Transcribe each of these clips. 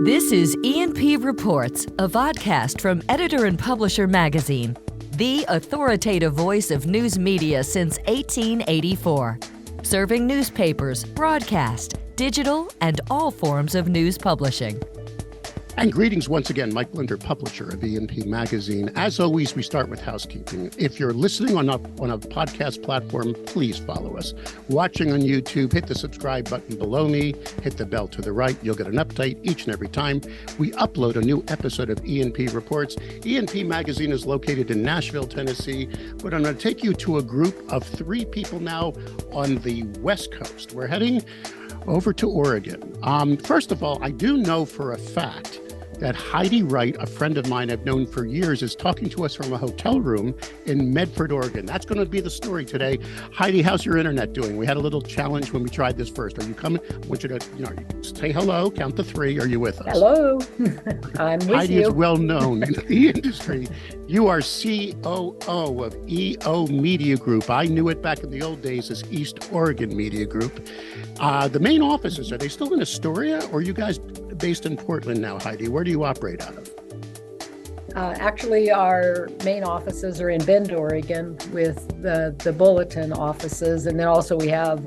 This is E&P Reports, a vodcast from Editor and Publisher Magazine, the authoritative voice of news media since 1884, serving newspapers, broadcast, digital, and all forms of news publishing. And greetings once again, Mike Linder, publisher of E&P Magazine. As always, we start with housekeeping. If you're listening on a podcast platform, please follow us. Watching on YouTube, hit the subscribe button below me, hit the bell to the right. You'll get an update each and every time we upload a new episode of E&P Reports. E&P Magazine is located in Nashville, Tennessee, but I'm going to take you to a group of 3 people now on the West Coast. We're heading over to Oregon. First of all, I do know for a fact that Heidi Wright, a friend of mine I've known for years, is talking to us from a hotel room in Medford, Oregon. That's going to be the story today. Heidi, how's your internet doing? We had a little challenge when we tried this first. Are you coming? I want you to, say hello, count to 3. Are you with us? Hello, I'm with Heidi you. is well known in the industry. You are COO of EO Media Group. I knew it back in the old days as East Oregon Media Group. The main offices, are they still in Astoria, or are you guys based in Portland now, Heidi? Where do you operate out of? Actually, our main offices are in Bend, Oregon, with the Bulletin offices, and then also we have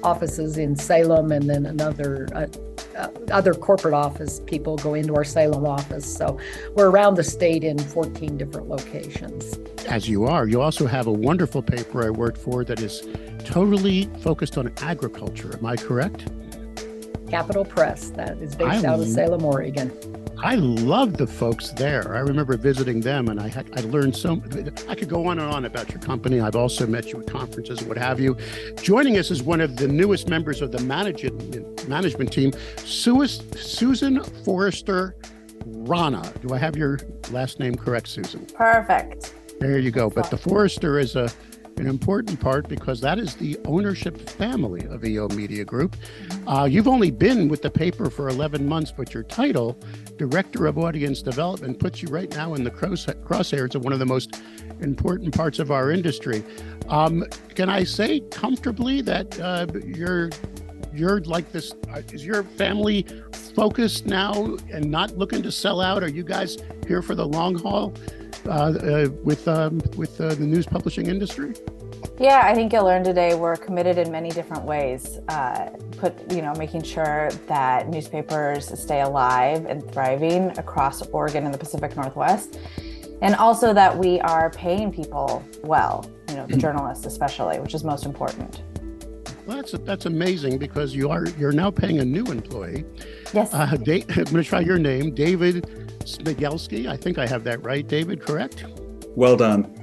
offices in Salem, and then other corporate office people go into our Salem office. So we're around the state in 14 different locations. As you are. You also have a wonderful paper I worked for that is totally focused on agriculture. Am I correct? Capital Press, that is based out of Salem, Oregon. I love the folks there. I remember visiting them, and I learned so. I could go on and on about your company. I've also met you at conferences and what have you. Joining us is one of the newest members of the management team, Susan Forrester Rana. Do I have your last name correct, Susan? Perfect. There you go. But the Forrester is an important part because that is the ownership family of EO Media Group. You've only been with the paper for 11 months, but your title, Director of Audience Development, puts you right now in the crosshairs of one of the most important parts of our industry. Can I say comfortably that you're like this? Is your family focused now and not looking to sell out? Are you guys here for the long haul with the news publishing industry? Yeah, I think you'll learn today we're committed in many different ways. Making sure that newspapers stay alive and thriving across Oregon and the Pacific Northwest, and also that we are paying people well. The journalists especially, which is most important. Well, that's amazing because you're now paying a new employee. Yes. I'm going to try your name, David Smigelski. I think I have that right, David, correct? Well done.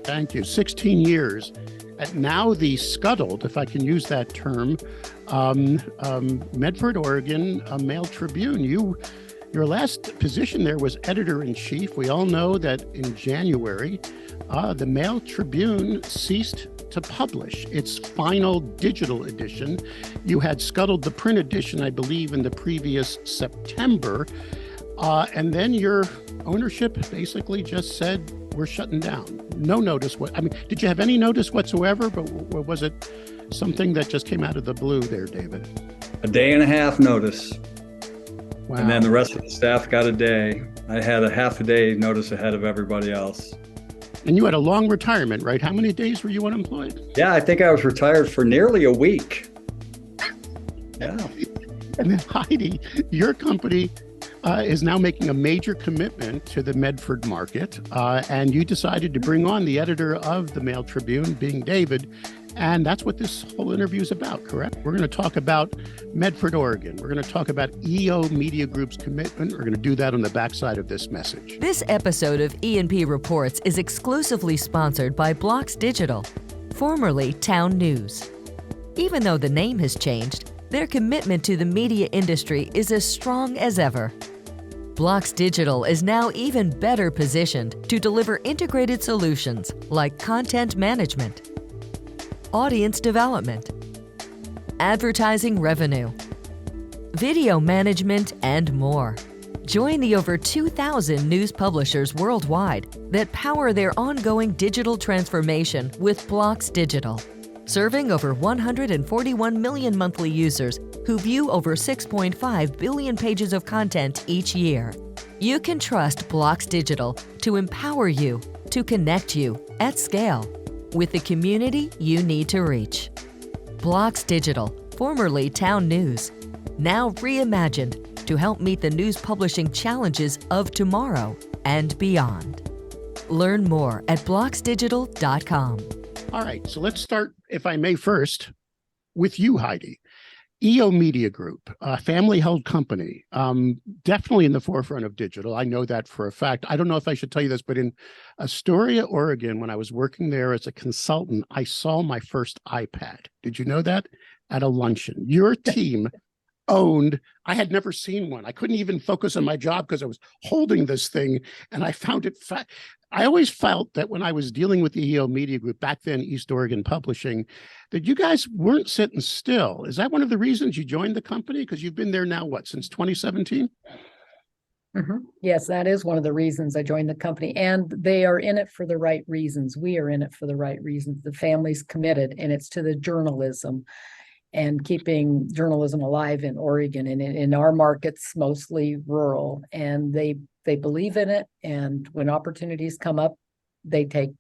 Thank you. 16 years at now the scuttled, if I can use that term, Medford, Oregon, Mail Tribune. Your last position there was editor-in-chief. We all know that in January, the Mail Tribune ceased to publish its final digital edition. You had scuttled the print edition, I believe, in the previous September. And then your ownership basically just said, we're shutting down. No notice. Did you have any notice whatsoever, but was it something that just came out of the blue there, David? A day and a half notice. Wow. And then the rest of the staff got a day. I had a half a day notice ahead of everybody else. And you had a long retirement, right? How many days were you unemployed? Yeah, I think I was retired for nearly a week. Yeah. And then Heidi, your company is now making a major commitment to the Medford market, and you decided to bring on the editor of the Mail Tribune, being David, and that's what this whole interview is about, correct? We're going to talk about Medford, Oregon. We're going to talk about EO Media Group's commitment. We're going to do that on the backside of this message. This episode of E&P Reports is exclusively sponsored by Blocks Digital, formerly Town News. Even though the name has changed, their commitment to the media industry is as strong as ever. Blocks Digital is now even better positioned to deliver integrated solutions like content management, audience development, advertising revenue, video management, and more. Join the over 2,000 news publishers worldwide that power their ongoing digital transformation with Blocks Digital. serving over 141 million monthly users who view over 6.5 billion pages of content each year. You can trust Blocks Digital to empower you, to connect you at scale with the community you need to reach. Blocks Digital, formerly Town News, now reimagined to help meet the news publishing challenges of tomorrow and beyond. Learn more at blocksdigital.com. All right, so let's start, if I may, first with you, Heidi. EO Media Group, a family-held company, definitely in the forefront of digital. I know that for a fact. I don't know if I should tell you this, but in Astoria, Oregon, when I was working there as a consultant, I saw my first iPad. Did you know that? At a luncheon. Your team owned, I had never seen one. I couldn't even focus on my job because I was holding this thing, and I found it I always felt that when I was dealing with the EO Media Group, back then East Oregon Publishing, that you guys weren't sitting still. Is that one of the reasons you joined the company? Because you've been there now, what, since 2017? Mm-hmm. Yes, that is one of the reasons I joined the company, and they are in it for the right reasons. We are in it for the right reasons. The family's committed, and it's to the journalism and keeping journalism alive in Oregon, and in our markets, mostly rural, and they believe in it. And when opportunities come up, they take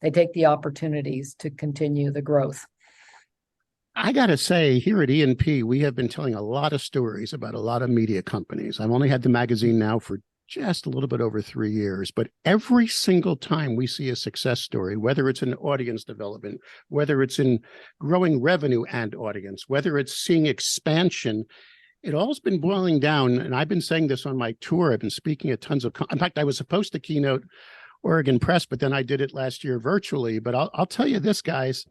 the opportunities to continue the growth. I got to say, here at E&P, we have been telling a lot of stories about a lot of media companies. I've only had the magazine now for just a little bit over 3 years, but every single time we see a success story, whether it's in audience development, whether it's in growing revenue and audience, whether it's seeing expansion, it all's been boiling down. And I've been saying this on my tour. I've been speaking at tons of, in fact, I was supposed to keynote Oregon Press, but then I did it last year virtually. But I'll tell you this, guys,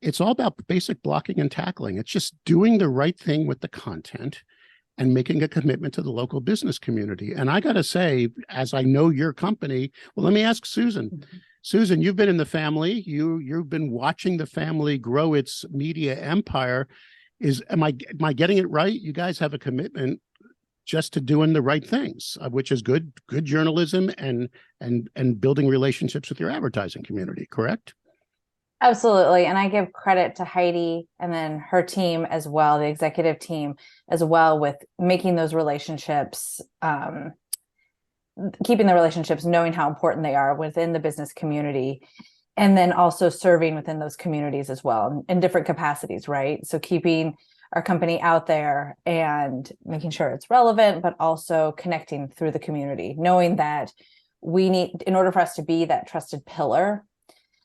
it's all about basic blocking and tackling. It's just doing the right thing with the content and making a commitment to the local business community. And I got to say, as I know your company, well, let me ask Susan. Mm-hmm. Susan, you've been in the family. You've been watching the family grow its media empire. Am I getting it right? You guys have a commitment just to doing the right things, which is good journalism and building relationships with your advertising community, correct? Absolutely. And I give credit to Heidi and then her team as well, the executive team as well, with making those relationships, keeping the relationships, knowing how important they are within the business community, and then also serving within those communities as well in different capacities, right? So keeping our company out there and making sure it's relevant, but also connecting through the community, knowing that we need, in order for us to be that trusted pillar,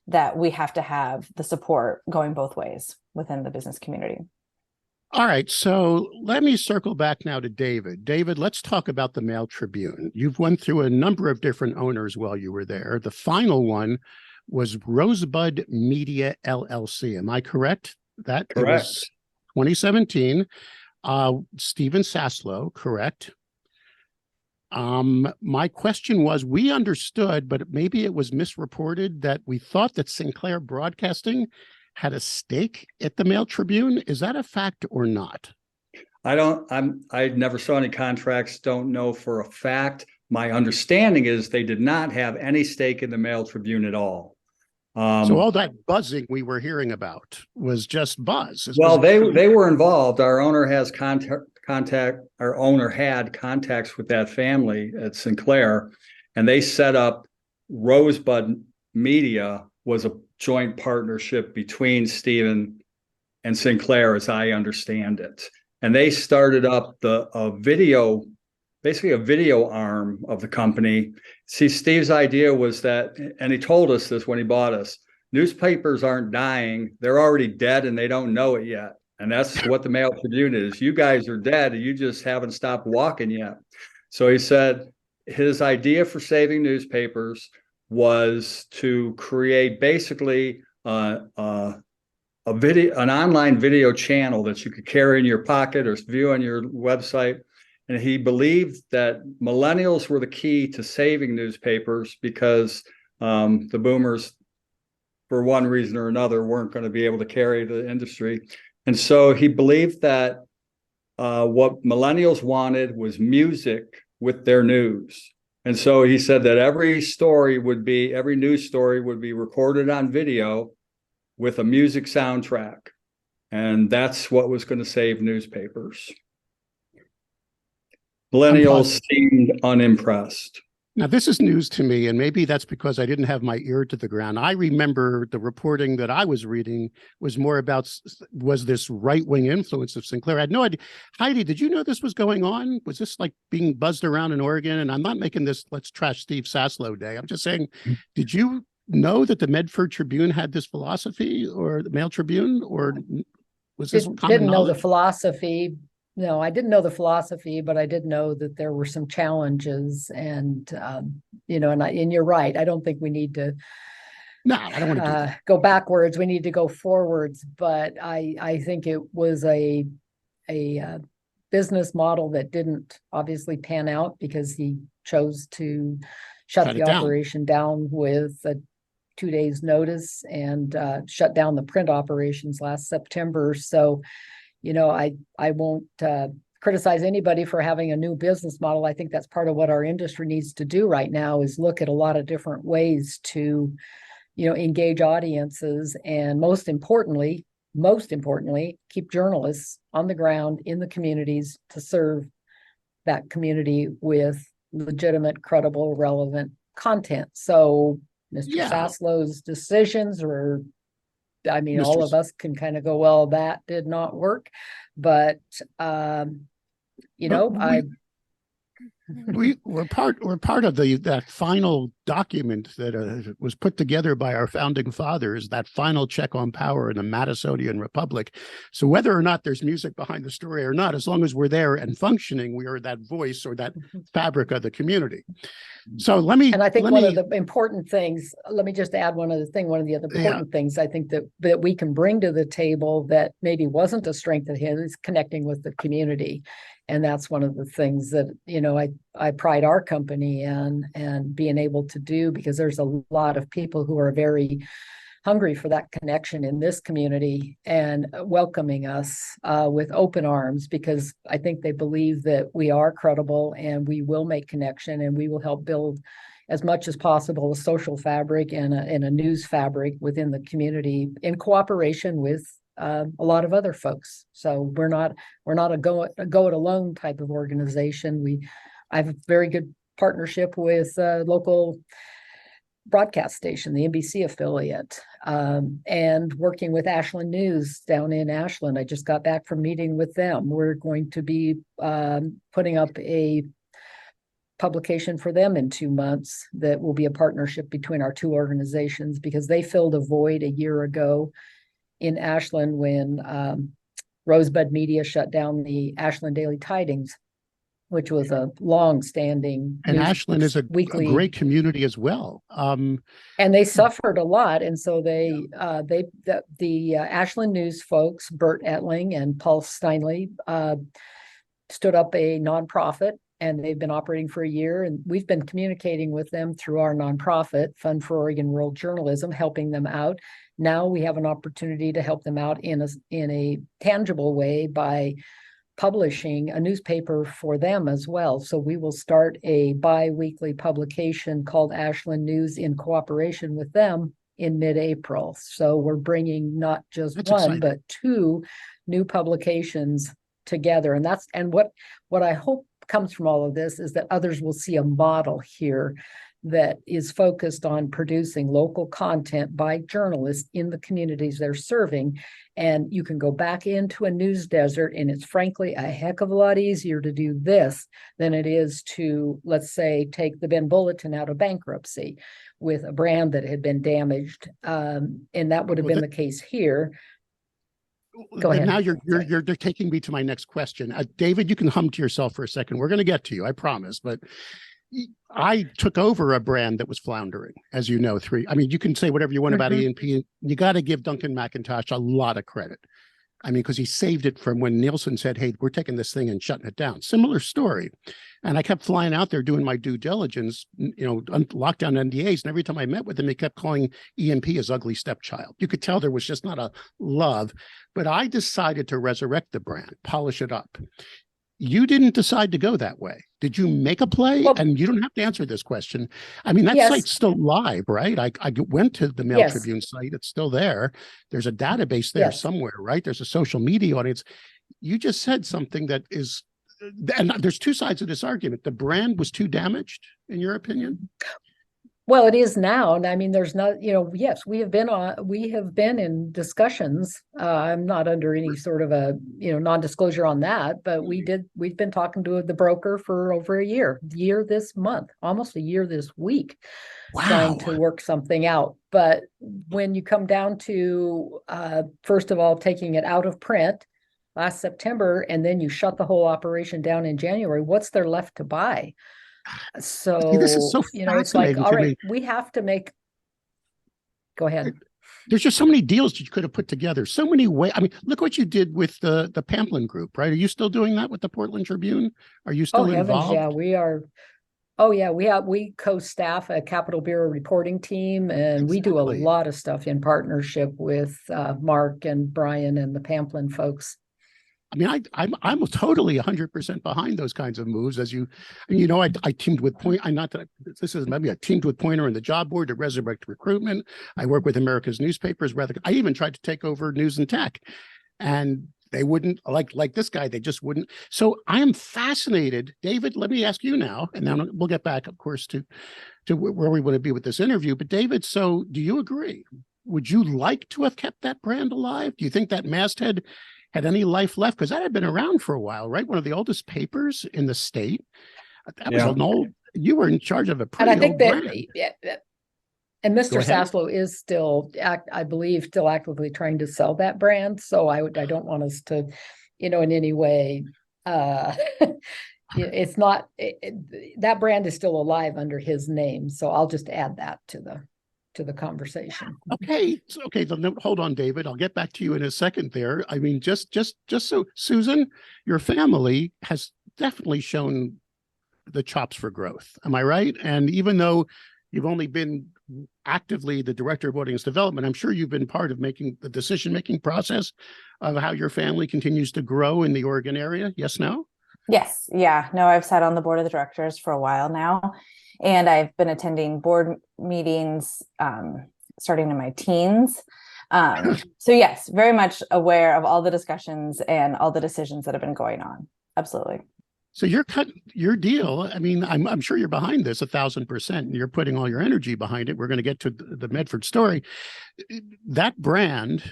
that we have to have the support going both ways within the business community. All right, so let me circle back now to David. David, let's talk about the Mail Tribune. You've went through a number of different owners while you were there. The final one was Rosebud Media LLC. Am I correct? Correct. It was 2017. Stephen Saslow, correct? My question was, we understood, but maybe it was misreported, that we thought that Sinclair Broadcasting had a stake at the Mail Tribune. Is that a fact or not? I never saw any contracts, don't know for a fact. My understanding is they did not have any stake in the Mail Tribune at all. So all that buzzing we were hearing about was just buzz. Well, they were involved. Our owner has our owner had contacts with that family at Sinclair, and they set up Rosebud Media was a joint partnership between Stephen and Sinclair, as I understand it. And they started up basically a video arm of the company. See, Steve's idea was that, and he told us this when he bought us, newspapers aren't dying. They're already dead and they don't know it yet. And that's what the Mail Tribune is. You guys are dead and you just haven't stopped walking yet. So he said his idea for saving newspapers was to create basically an online video channel that you could carry in your pocket or view on your website. And he believed that millennials were the key to saving newspapers because the boomers, for one reason or another, weren't going to be able to carry the industry. And so he believed that what millennials wanted was music with their news. And so he said that every news story would be recorded on video with a music soundtrack. And that's what was going to save newspapers. Millennials seemed unimpressed. Now, this is news to me, and maybe that's because I didn't have my ear to the ground. I remember the reporting that I was reading was more about, was this right-wing influence of Sinclair. I had no idea. Heidi, did you know this was going on? Was this like being buzzed around in Oregon? And I'm not making this let's trash Steve Saslow day. I'm just saying, did you know that the Medford Tribune had this philosophy, or the Mail Tribune, or was this common didn't know knowledge? the philosophy. No, I didn't know the philosophy, but I did know that there were some challenges, and and you're right. I don't think we need to. No, I don't want to do that. Go backwards. We need to go forwards. But I think it was a business model that didn't obviously pan out because he chose to shut the operation down with a 2 days notice and shut down the print operations last September. So, I won't criticize anybody for having a new business model. I think that's part of what our industry needs to do right now is look at a lot of different ways to, engage audiences, and most importantly, keep journalists on the ground in the communities to serve that community with legitimate, credible, relevant content. So Mr. Saslow's decisions were, all of us can kind of go, well, that did not work. But, we're part of that final document that was put together by our founding fathers, that final check on power in the Madisonian Republic. So whether or not there's music behind the story or not, as long as we're there and functioning, we are that voice or that fabric of the community. So I think one of the important things, let me just add one other thing. One of the other important things I think that we can bring to the table that maybe wasn't a strength of his is connecting with the community. And that's one of the things that, I pride our company in and being able to do, because there's a lot of people who are very hungry for that connection in this community and welcoming us with open arms, because I think they believe that we are credible and we will make connection and we will help build as much as possible a social fabric and a news fabric within the community in cooperation with a lot of other folks. So we're not a go it alone type of organization. I have a very good partnership with local broadcast station, the NBC affiliate, and working with Ashland News down in Ashland. I just got back from meeting with them. We're going to be putting up a publication for them in 2 months that will be a partnership between our two organizations, because they filled a void a year ago in Ashland when Rosebud Media shut down the Ashland Daily Tidings, which was a long-standing and Ashland is a great community as well. And they suffered a lot, and so the Ashland News folks, Bert Etling and Paul Steinley, stood up a nonprofit, and they've been operating for a year. And we've been communicating with them through our nonprofit, Fund for Oregon Rural Journalism, helping them out. Now we have an opportunity to help them out in a tangible way by publishing a newspaper for them as well. So we will start a bi-weekly publication called Ashland News in cooperation with them in mid-April. So we're bringing not just That's one, exciting. but two new publications together. And what I hope comes from all of this is that others will see a model here that is focused on producing local content by journalists in the communities they're serving. And you can go back into a news desert, and it's frankly a heck of a lot easier to do this than it is to, let's say, take the Bend Bulletin out of bankruptcy with a brand that had been damaged. And that would have been the case here. Go ahead. Now you're taking me to my next question. David, you can hum to yourself for a second. We're going to get to you, I promise. But I took over a brand that was floundering, as you know. You can say whatever you want about E&P. You got to give Duncan McIntosh a lot of credit. Because he saved it from when Nielsen said, hey, we're taking this thing and shutting it down. Similar story. And I kept flying out there doing my due diligence, lockdown NDAs. And every time I met with him, he kept calling E&P his ugly stepchild. You could tell there was just not a love. But I decided to resurrect the brand, polish it up. you didn't decide to go that way. Did you make a play? Well, And you don't have to answer this question. I mean, that yes, site's still live, right? I went to the Mail yes, Tribune site. It's still there. There's a database there yes. somewhere, right? There's a social media audience. You just said something that is, and there's two sides of this argument. The brand was too damaged, in your opinion? Well, it is now, and I mean, there's not, yes, we have been in discussions. I'm not under any sort of a, non-disclosure on that, but we've been talking to the broker for over a year this month, almost a year this week, trying to work something out. But when you come down to, first of all, taking it out of print last September, and then you shut the whole operation down in January, what's there left to buy? So, See, this is so it's like, fascinating all to right, me. we have to go ahead. There's just so many deals you could have put together. So many ways. I mean, look what you did with the Pamplin Group, right? Are you still doing that with the Portland Tribune? Are you still involved? Yeah, we are. Oh yeah, we co-staff a Capitol Bureau reporting team, and we do a lot of stuff in partnership with Mark and Brian and the Pamplin folks. I mean, I'm totally 100% behind those kinds of moves. As I teamed with I teamed with Pointer and the job board to resurrect recruitment. I work with America's newspapers. I even tried to take over news and tech, and they wouldn't, like this guy. They just wouldn't. So I am fascinated, David. Let me ask you now, and then we'll get back, of course, to where we want to be with this interview. But David, so do you agree? Would you like to have kept that brand alive? Do you think that Masthead had any life left? Because that had been around for a while, right? One of the oldest papers in the state. That was an old, you were in charge of a pretty and I think old brand. And Mr. Saslow is still, I believe, still actively trying to sell that brand. So I don't want us to, in any way, it's not, that brand is still alive under his name. So I'll just add that to the conversation. Okay. So hold on, David. I'll get back to you in a second there. I mean, just so, Susan, your family has definitely shown the chops for growth. Am I right? And even though you've only been actively the director of audience development, I'm sure you've been part of making the decision-making process of how your family continues to grow in the Oregon area. Yes, no? Yes. Yeah. No, I've sat on the board of the directors for a while now. And I've been attending board meetings starting in my teens. So yes, very much aware of all the discussions and all the decisions that have been going on. Absolutely. So your deal. I mean, I'm sure you're behind this 1,000%. You're putting all your energy behind it. We're going to get to the Medford story. That brand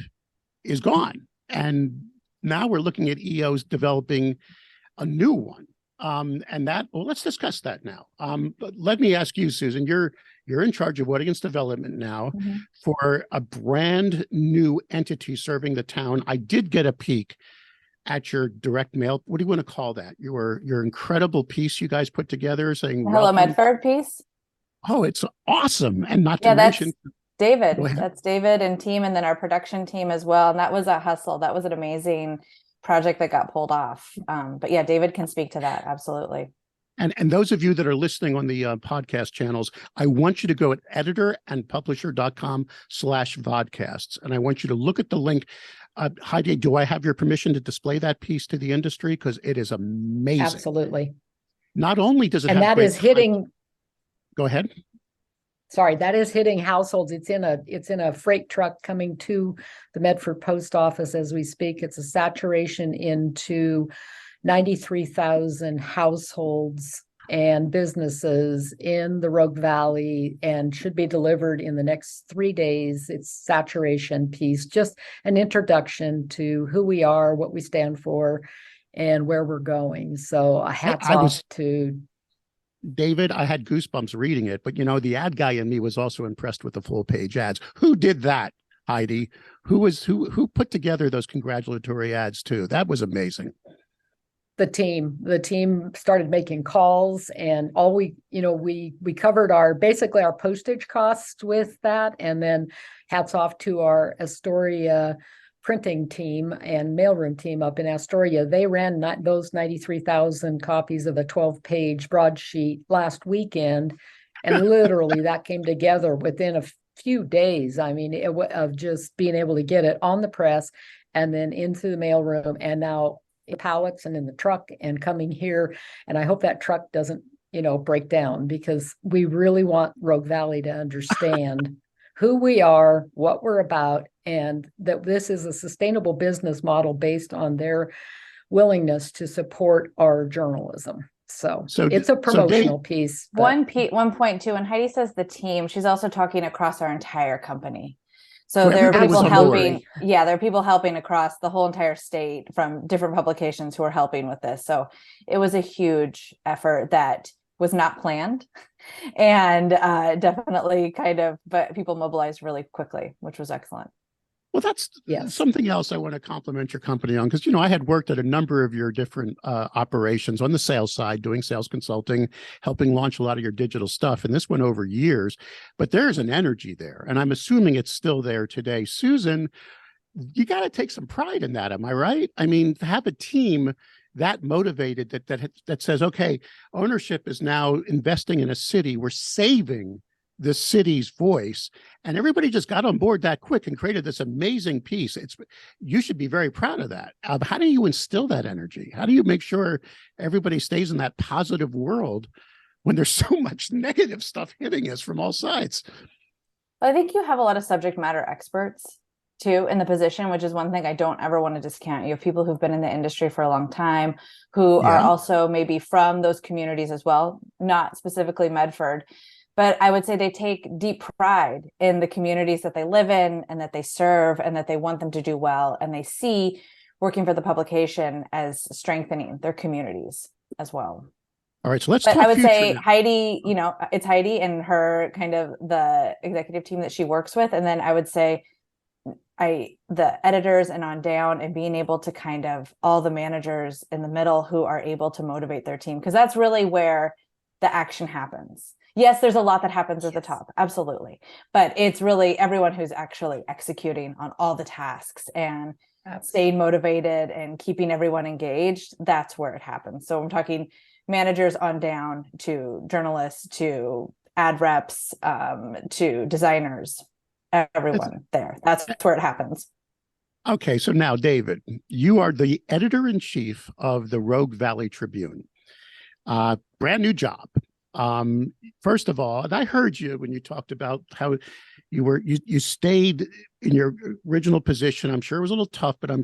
is gone, and now we're looking at EOs developing a new one. Let's discuss that now. But let me ask you, Susan, you're in charge of audience development now for a brand new entity serving the town. I did get a peek at your direct mail. What do you want to call that? Your incredible piece you guys put together saying, Hello, Medford piece. Oh, it's awesome. And not to mention David. That's David and team, and then our production team as well. And that was a hustle. That was an amazing project that got pulled off. But yeah, David can speak to that. Absolutely. And those of you that are listening on the podcast channels, I want you to go at editorandpublisher.com/vodcasts. And I want you to look at the link. Heidi, do I have your permission to display that piece to the industry? Because it is amazing. Absolutely. Not only does it and have that is hitting. Go ahead. Sorry, that is hitting households. It's in a freight truck coming to the Medford post office as we speak. It's a saturation into 93,000 households and businesses in the Rouge Valley, and should be delivered in the next 3 days. It's saturation piece, just an introduction to who we are, what we stand for, and where we're going. So hats off to David. I had goosebumps reading it, but the ad guy in me was also impressed with the Fullpage ads. Who did that, Heidi? Who put together those congratulatory ads too? That was amazing. The team started making calls, and all we covered our postage costs with that. And then hats off to our Astoria printing team and mailroom team up in Astoria. They ran those 93,000 copies of a 12-page broadsheet last weekend. And literally that came together within a few days. I mean, of just being able to get it on the press and then into the mailroom, and now pallets and in the truck and coming here. And I hope that truck doesn't, break down, because we really want Rogue Valley to understand who we are, what we're about, and that this is a sustainable business model based on their willingness to support our journalism. So it's a promotional piece. But 1.2, and Heidi says the team, she's also talking across our entire company. So there are people helping. Yeah, there are people helping across the whole entire state from different publications who are helping with this. So it was a huge effort that was not planned, and definitely but people mobilized really quickly, which was excellent. Well, that's something else I want to compliment your company on, because, I had worked at a number of your different operations on the sales side, doing sales consulting, helping launch a lot of your digital stuff. And this went over years, but there's an energy there. And I'm assuming it's still there today. Susan, you got to take some pride in that. Am I right? I mean, to have a team that motivated that says, okay, ownership is now investing in a city. We're saving the city's voice, and everybody just got on board that quick and created this amazing piece. You should be very proud of that. How do you instill that energy? How do you make sure everybody stays in that positive world when there's so much negative stuff hitting us from all sides? I think you have a lot of subject matter experts too in the position, which is one thing I don't ever want to discount. You have people who've been in the industry for a long time, who are also maybe from those communities as well, not specifically Medford. But I would say they take deep pride in the communities that they live in and that they serve, and that they want them to do well. And they see working for the publication as strengthening their communities as well. All right, so let's talk I would say now. Heidi, it's Heidi and her kind of the executive team that she works with. And then I would say the editors and on down, and being able to kind of all the managers in the middle who are able to motivate their team, because that's really where the action happens. Yes, there's a lot that happens at the top, absolutely. But it's really everyone who's actually executing on all the tasks and staying motivated and keeping everyone engaged. That's where it happens. So I'm talking managers on down to journalists, to ad reps, to designers, everyone there. That's where it happens. Okay, so now, David, you are the editor-in-chief of the Rouge Valley Tribune. Brand new job. First of all, and I heard you when you talked about how you stayed in your original position. I'm sure it was a little tough, but I'm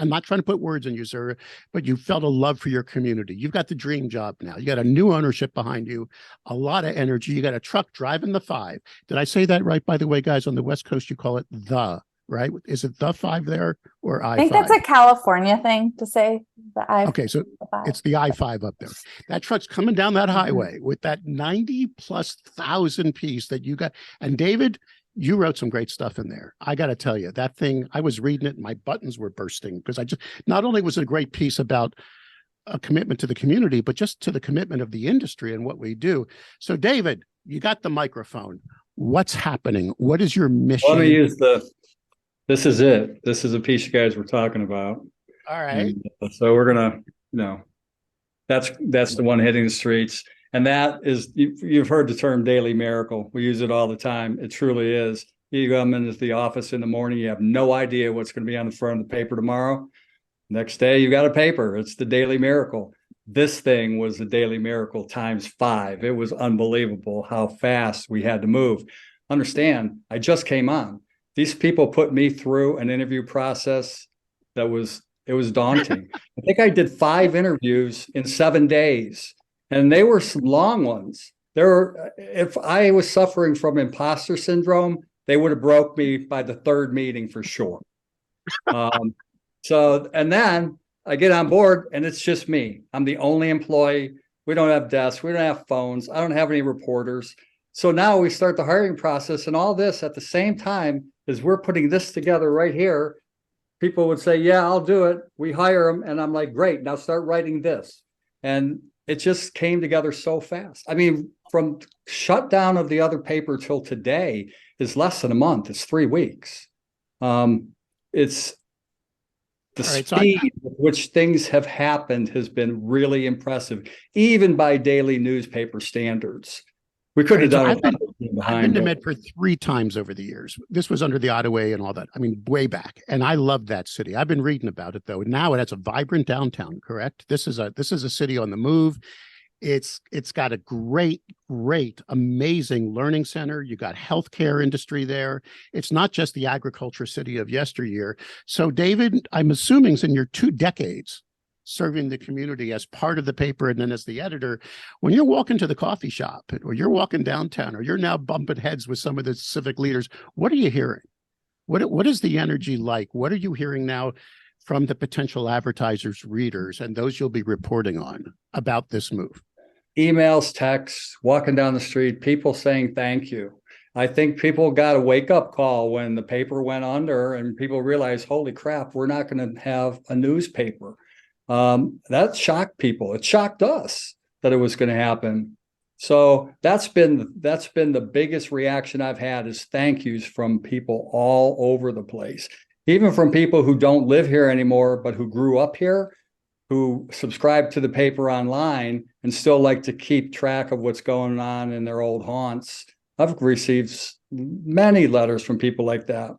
not trying to put words in you, sir, but you felt a love for your community. You've got the dream job now. You got a new ownership behind you, a lot of energy. You got a truck driving the 5. Did I say that right? By the way, guys, on the West Coast, you call it right? Is it the 5 there, or I-5? I think that's a California thing to say, the I-5. Okay, so it's the I-5 up there. That truck's coming down that highway with that 90,000+ piece that you got. And David, you wrote some great stuff in there. I got to tell you, that thing, I was reading it and my buttons were bursting, because not only was it a great piece about a commitment to the community, but just to the commitment of the industry and what we do. So David, you got the microphone. What's happening? What is your mission? Let me use this is it. This is a piece you guys were talking about. All right. And so we're going to, that's the one hitting the streets. And that is, you've heard the term daily miracle. We use it all the time. It truly is. You come into the office in the morning, you have no idea what's going to be on the front of the paper tomorrow. Next day, you got a paper. It's the daily miracle. This thing was the daily miracle times 5. It was unbelievable how fast we had to move. Understand, I just came on. These people put me through an interview process it was daunting. I think I did 5 interviews in 7 days, and they were some long ones. If I was suffering from imposter syndrome, they would have broke me by the 3rd meeting for sure. And then I get on board and it's just me. I'm the only employee. We don't have desks. We don't have phones. I don't have any reporters. So now we start the hiring process, and all this at the same time as we're putting this together right here. People would say, yeah, I'll do it. We hire them. And I'm like, great, now start writing this. And it just came together so fast. I mean, from shutdown of the other paper till today is less than a month. It's 3 weeks. It's the speed with which things have happened has been really impressive, even by daily newspaper standards. We could have done it I've been to Medford 3 times over the years. This was under the Ottaway and all that. I mean, way back. And I love that city. I've been reading about it though. Now it has a vibrant downtown, correct? This is a city on the move. It's got a great, amazing learning center. You got healthcare industry there. It's not just the agriculture city of yesteryear. So David, I'm assuming in your 2 decades serving the community as part of the paper and then as the editor, when you're walking to the coffee shop or you're walking downtown or you're now bumping heads with some of the civic leaders, what are you hearing? What is the energy like? What are you hearing now from the potential advertisers, readers, and those you'll be reporting on about this move? Emails, texts, walking down the street, people saying thank you. I think people got a wake-up call when the paper went under and people realized, holy crap, we're not going to have a newspaper. That shocked people. It shocked us that it was going to happen. So that's been the biggest reaction I've had is thank yous from people all over the place, even from people who don't live here anymore, but who grew up here, who subscribe to the paper online and still like to keep track of what's going on in their old haunts. I've received many letters from people like that.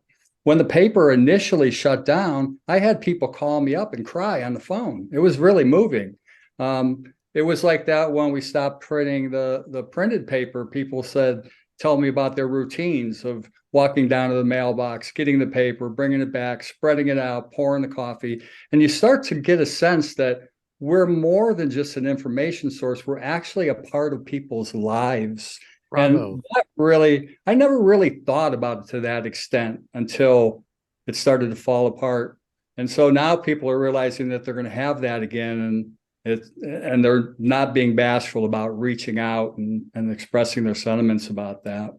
When the paper initially shut down, I had people call me up and cry on the phone. It was really moving. It was like that when we stopped printing the printed paper. People said, tell me about their routines of walking down to the mailbox, getting the paper, bringing it back, spreading it out, pouring the coffee. And you start to get a sense that we're more than just an information source. We're actually a part of people's lives. Bravo. And I never really thought about it to that extent until it started to fall apart. And so now people are realizing that they're going to have that again. And they're not being bashful about reaching out and expressing their sentiments about that.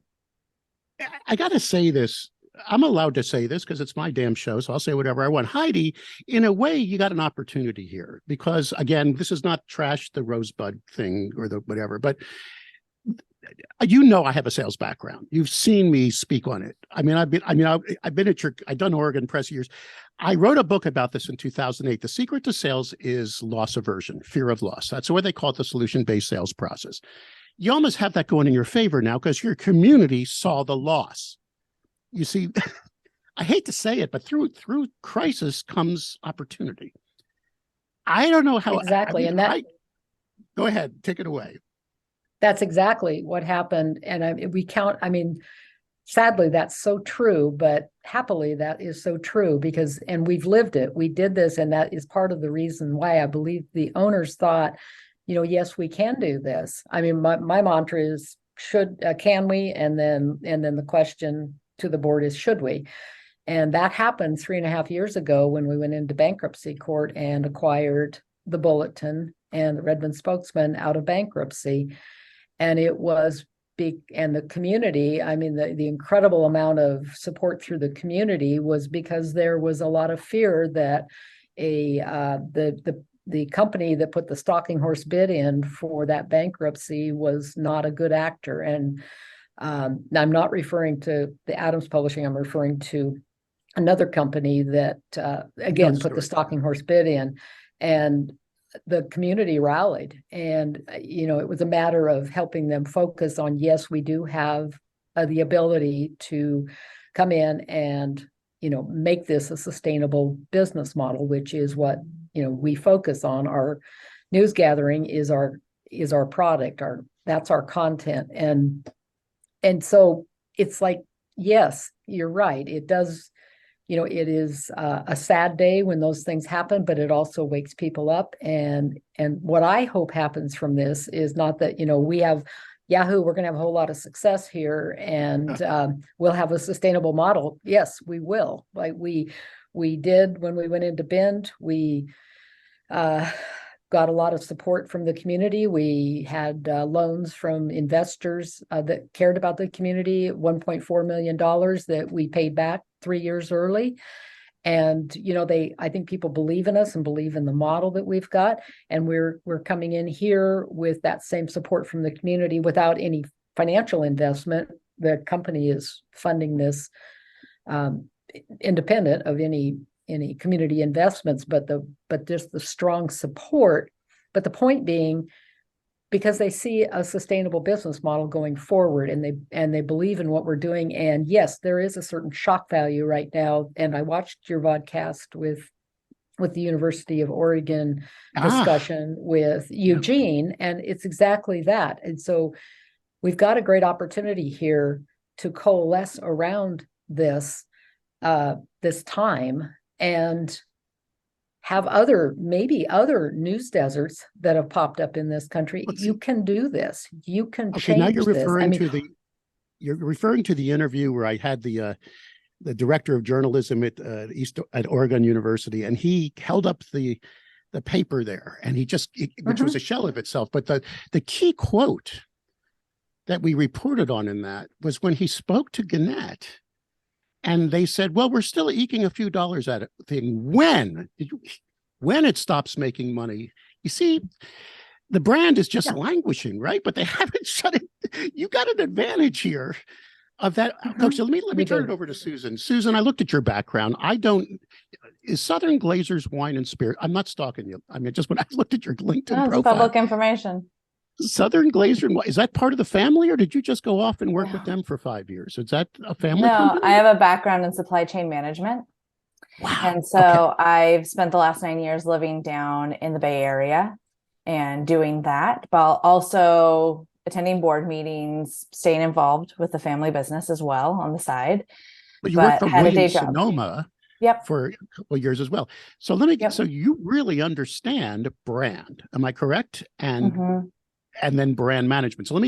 I got to say this. I'm allowed to say this because it's my damn show, so I'll say whatever I want. Heidi, in a way, you got an opportunity here because, again, this is not trash the Rosebud thing or the whatever, but I have a sales background. You've seen me speak on it. I've done Oregon Press years. I wrote a book about this in 2008. The secret to sales is loss aversion, fear of loss. That's why they call it the solution-based sales process. You almost have that going in your favor now because your community saw the loss. You see, I hate to say it, but through crisis comes opportunity. I don't know how exactly, go ahead, take it away. That's exactly what happened, and sadly, that's so true, but happily, that is so true and we've lived it. We did this, and that is part of the reason why I believe the owners thought, yes, we can do this. I mean, my mantra is can we? And then the question to the board is, should we? And that happened 3.5 years ago when we went into bankruptcy court and acquired the Bulletin and the Redmond Spokesman out of bankruptcy. And it was big, and the community, the incredible amount of support through the community was because there was a lot of fear that the company that put the stalking horse bid in for that bankruptcy was not a good actor. And I'm not referring to the Adams Publishing, I'm referring to another company that, again, put the stalking horse bid in. And the community rallied, and it was a matter of helping them focus on, yes, we do have the ability to come in and make this a sustainable business model, which is what we focus on. Our news gathering is our product, that's our content, and so it's like, yes, you're right, it does. It is a sad day when those things happen, but it also wakes people up. And what I hope happens from this is not that, we have Yahoo, we're going to have a whole lot of success here and we'll have a sustainable model. Yes, we will. Like we did when we went into Bend. We got a lot of support from the community. We had loans from investors that cared about the community, $1.4 million that we paid back 3 years early. And, I think people believe in us and believe in the model that we've got. And we're coming in here with that same support from the community without any financial investment. The company is funding this independent of any community investments, but just the strong support. But the point being, because they see a sustainable business model going forward, and they believe in what we're doing. And yes, there is a certain shock value right now. And I watched your podcast with the University of Oregon discussion with Eugene, and it's exactly that. And so we've got a great opportunity here to coalesce around this time and have maybe other news deserts that have popped up in this country. You can do this. You can change now you're this. referring you're referring to the interview where I had the director of journalism at Oregon University, and he held up the paper there, and which was a shell of itself. But the key quote that we reported on in that was when he spoke to Gannett. And they said, well, we're still eking a few dollars at it. When it stops making money, you see, the brand is just languishing, right? But they haven't shut it. You got an advantage here of that. Okay, so let me turn it over to Susan. Susan, I looked at your background. Is Southern Glazer's Wine and Spirit? I'm not stalking you. I mean, just when I looked at your LinkedIn profile. It's public information. Southern Glazer, is that part of the family, or did you just go off and work with them for 5 years? Is that a family company? I have a background in supply chain management. Wow. And so I've spent the last 9 years living down in the Bay Area and doing that, while also attending board meetings, staying involved with the family business as well on the side. But you worked for Williams-Sonoma for a couple of years as well. So so you really understand brand, am I correct? And then brand management. So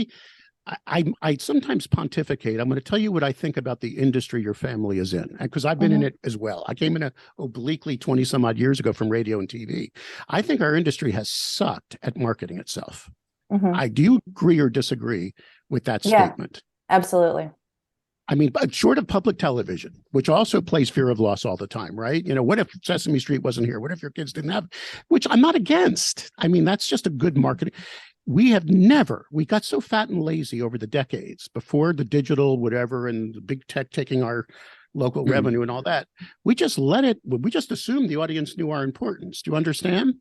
I sometimes pontificate. I'm going to tell you what I think about the industry your family is in, because I've been in it as well. I came in obliquely 20 some odd years ago from radio and TV. I think our industry has sucked at marketing itself. Do you agree or disagree with that statement? Absolutely. I mean, but short of public television, which also plays fear of loss all the time, right? What if Sesame Street wasn't here? What if your kids didn't have, which I'm not against. I mean, that's just a good marketing. We got so fat and lazy over the decades before the digital, whatever, and the big tech taking our local revenue and all that. We just assumed the audience knew our importance. Do you understand?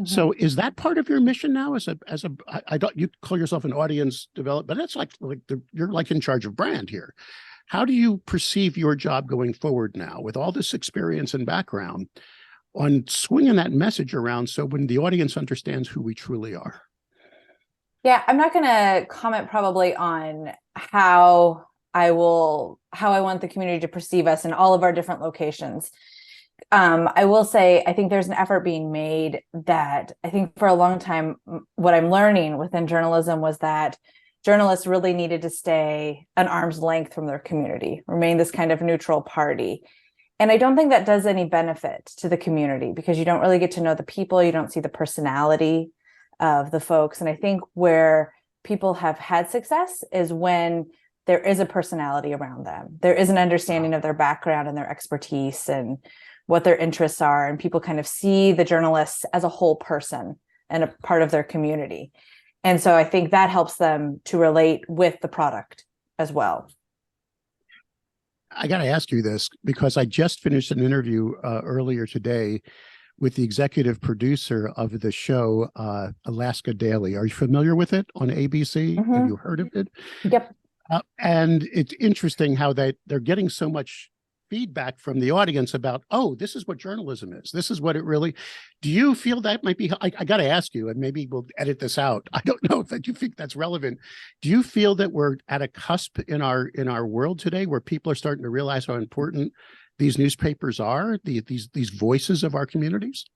So is that part of your mission now I don't, you call yourself an audience developer, but that's you're like in charge of brand here. How do you perceive your job going forward now with all this experience and background on swinging that message around so when the audience understands who we truly are? Yeah, I'm not going to comment probably on how I want the community to perceive us in all of our different locations. I will say, I think there's an effort being made that I think for a long time, what I'm learning within journalism was that journalists really needed to stay an arm's length from their community, remain this kind of neutral party. And I don't think that does any benefit to the community, because you don't really get to know the people. You don't see the personality of the folks. And I think where people have had success is when there is a personality around them. There is an understanding of their background and their expertise and what their interests are. And people kind of see the journalists as a whole person and a part of their community. And so I think that helps them to relate with the product as well. I got to ask you this, because I just finished an interview earlier today with the executive producer of the show, Alaska Daily. Are you familiar with it on ABC? Have you heard of it? Yep. And it's interesting how they're getting so much feedback from the audience about, oh, this is what journalism is. This is what it really. Do you feel that might be? I got to ask you, and maybe we'll edit this out. I don't know if you think that's relevant. Do you feel that we're at a cusp in our world today where people are starting to realize how important these newspapers are, these voices of our communities?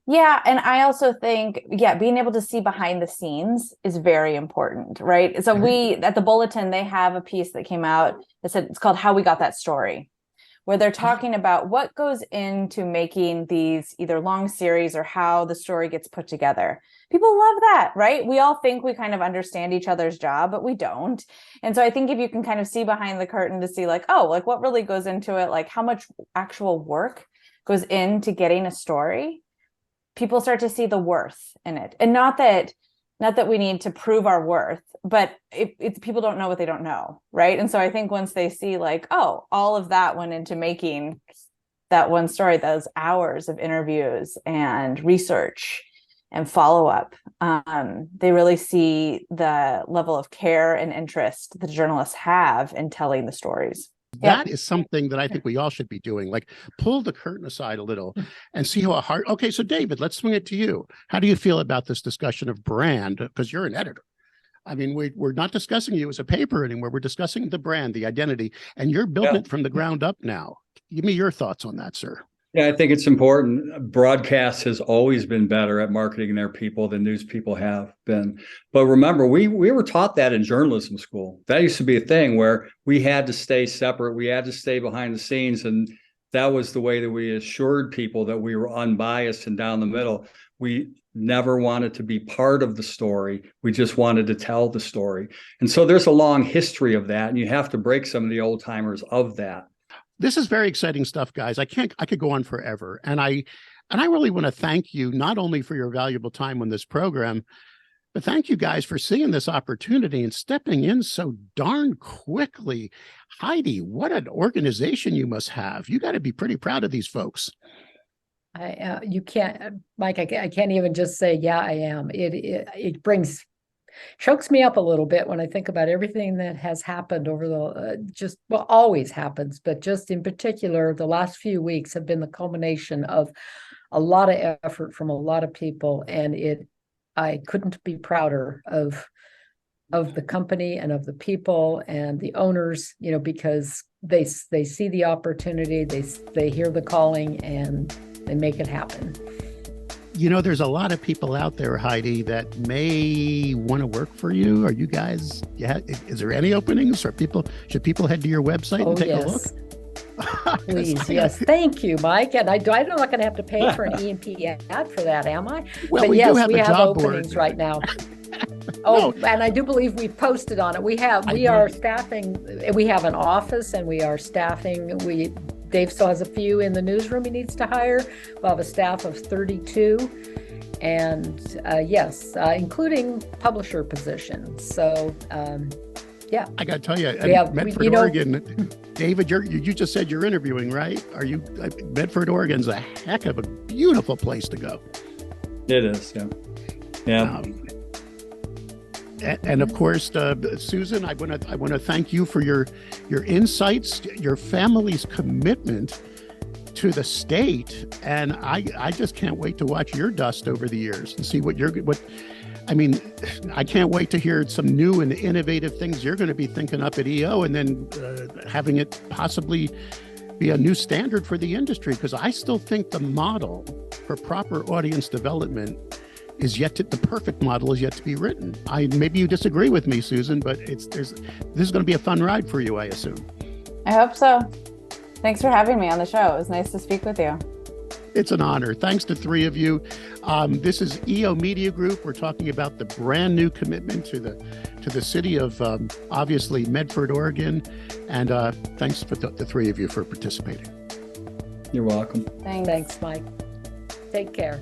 Yeah. And I also think, being able to see behind the scenes is very important, right? So we, at the Bulletin, they have a piece that came out that said, it's called How We Got That Story, where they're talking about what goes into making these either long series or how the story gets put together. People love that, right? We all think we kind of understand each other's job, but we don't. And so I think if you can kind of see behind the curtain to see what really goes into it, like how much actual work goes into getting a story, people start to see the worth in it. And not that we need to prove our worth, but it's people don't know what they don't know, right? And so I think once they see all of that went into making that one story, those hours of interviews and research and follow-up. They really see the level of care and interest the journalists have in telling the stories. That is something that I think we all should be doing. Like, pull the curtain aside a little and see how hard. Okay, so David, let's swing it to you. How do you feel about this discussion of brand? Because you're an editor. I mean, we're not discussing you as a paper anymore. We're discussing the brand, the identity, and you're building it from the ground up now. Give me your thoughts on that, sir. Yeah, I think it's important. Broadcast has always been better at marketing their people than news people have been. But remember, we were taught that in journalism school. That used to be a thing where we had to stay separate. We had to stay behind the scenes. And that was the way that we assured people that we were unbiased and down the middle. We never wanted to be part of the story. We just wanted to tell the story. And so there's a long history of that. And you have to break some of the old timers of that. This is very exciting stuff, guys. I could go on forever. And I really want to thank you, not only for your valuable time on this program, but thank you guys for seeing this opportunity and stepping in so darn quickly. Heidi, what an organization you must have. You got to be pretty proud of these folks. You can't, Mike, I can't even just say, yeah, I am. It chokes me up a little bit when I think about everything that has happened over the always happens, but just in particular, the last few weeks have been the culmination of a lot of effort from a lot of people. And I couldn't be prouder of the company and of the people and the owners, because they see the opportunity, they hear the calling, and they make it happen. There's a lot of people out there, Heidi, that may want to work for you. Are you guys, is there any openings? Should people head to your website and take a look? Please, yes. Thank you, Mike. And I'm not going to have to pay for an E&P ad for that, am I? Well, but we yes, do have we a have job openings board right now. No. And I do believe we've posted on it. We are staffing. We have an office, and we are staffing. Dave still has a few in the newsroom he needs to hire. We'll have a staff of 32, and yes, including publisher positions. So, yeah. I got to tell you, Medford, Oregon, David, you just said you're interviewing, right? Medford, Oregon's a heck of a beautiful place to go. It is, yeah. Yeah. And of course, Susan, I want to thank you for your insights, your family's commitment to the state, and I just can't wait to watch your dust over the years and see I can't wait to hear some new and innovative things you're going to be thinking up at EO, and then having it possibly be a new standard for the industry, because I still think the model for proper audience development the perfect model is yet to be written. Maybe you disagree with me, Susan, but this is going to be a fun ride for you, I assume. I hope so. Thanks for having me on the show. It was nice to speak with you. It's an honor. Thanks to three of you. This is EO Media Group. We're talking about the brand new commitment to the city of obviously Medford, Oregon, and thanks for the three of you for participating. You're welcome. Thanks, Mike. Take care.